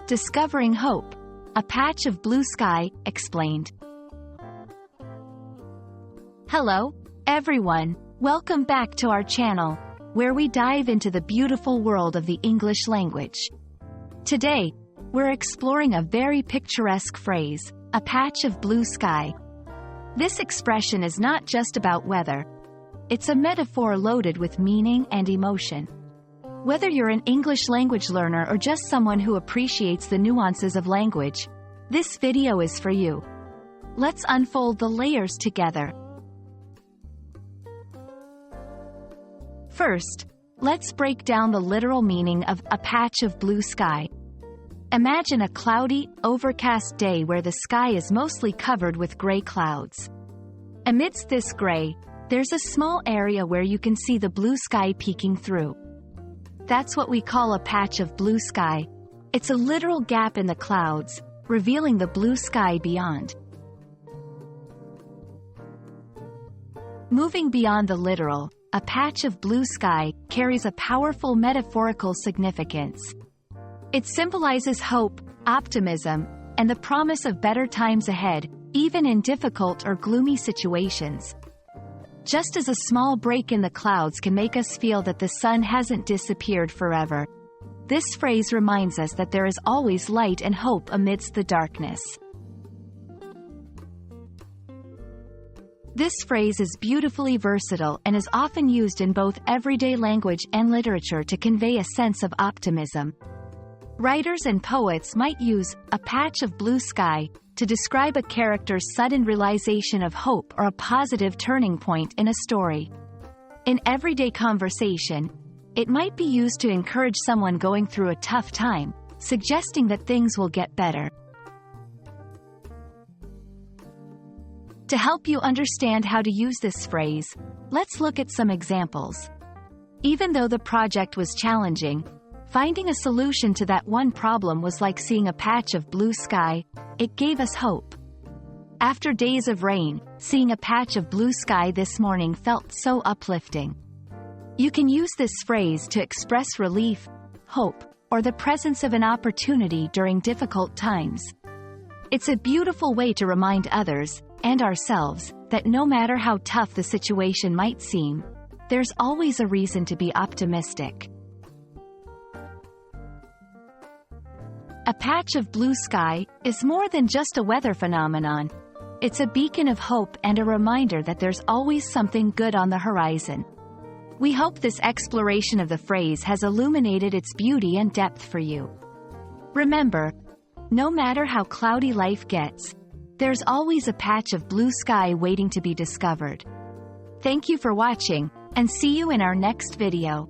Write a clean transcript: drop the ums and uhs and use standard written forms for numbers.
Discovering Hope, a patch of blue sky, explained. Hello, everyone. Welcome back to our channel, where we dive into the beautiful world of the English language. Today, we're exploring a very picturesque phrase, a patch of blue sky. This expression is not just about weather. It's a metaphor loaded with meaning and emotion. Whether you're an English language learner or just someone who appreciates the nuances of language, this video is for you. Let's unfold the layers together. First, let's break down the literal meaning of a patch of blue sky. Imagine a cloudy, overcast day where the sky is mostly covered with gray clouds. Amidst this gray, there's a small area where you can see the blue sky peeking through. That's what we call a patch of blue sky. It's a literal gap in the clouds, revealing the blue sky beyond. Moving beyond the literal, a patch of blue sky carries a powerful metaphorical significance. It symbolizes hope, optimism, and the promise of better times ahead, even in difficult or gloomy situations. Just as a small break in the clouds can make us feel that the sun hasn't disappeared forever, this phrase reminds us that there is always light and hope amidst the darkness. This phrase is beautifully versatile and is often used in both everyday language and literature to convey a sense of optimism. Writers and poets might use a patch of blue sky to describe a character's sudden realization of hope or a positive turning point in a story. In everyday conversation, it might be used to encourage someone going through a tough time, suggesting that things will get better. To help you understand how to use this phrase, let's look at some examples. Even though the project was challenging, finding a solution to that one problem was like seeing a patch of blue sky. It gave us hope. After days of rain, seeing a patch of blue sky this morning felt so uplifting. You can use this phrase to express relief, hope, or the presence of an opportunity during difficult times. It's a beautiful way to remind others, and ourselves, that no matter how tough the situation might seem, there's always a reason to be optimistic. A patch of blue sky is more than just a weather phenomenon. It's a beacon of hope and a reminder that there's always something good on the horizon. We hope this exploration of the phrase has illuminated its beauty and depth for you. Remember, no matter how cloudy life gets, there's always a patch of blue sky waiting to be discovered. Thank you for watching, and see you in our next video.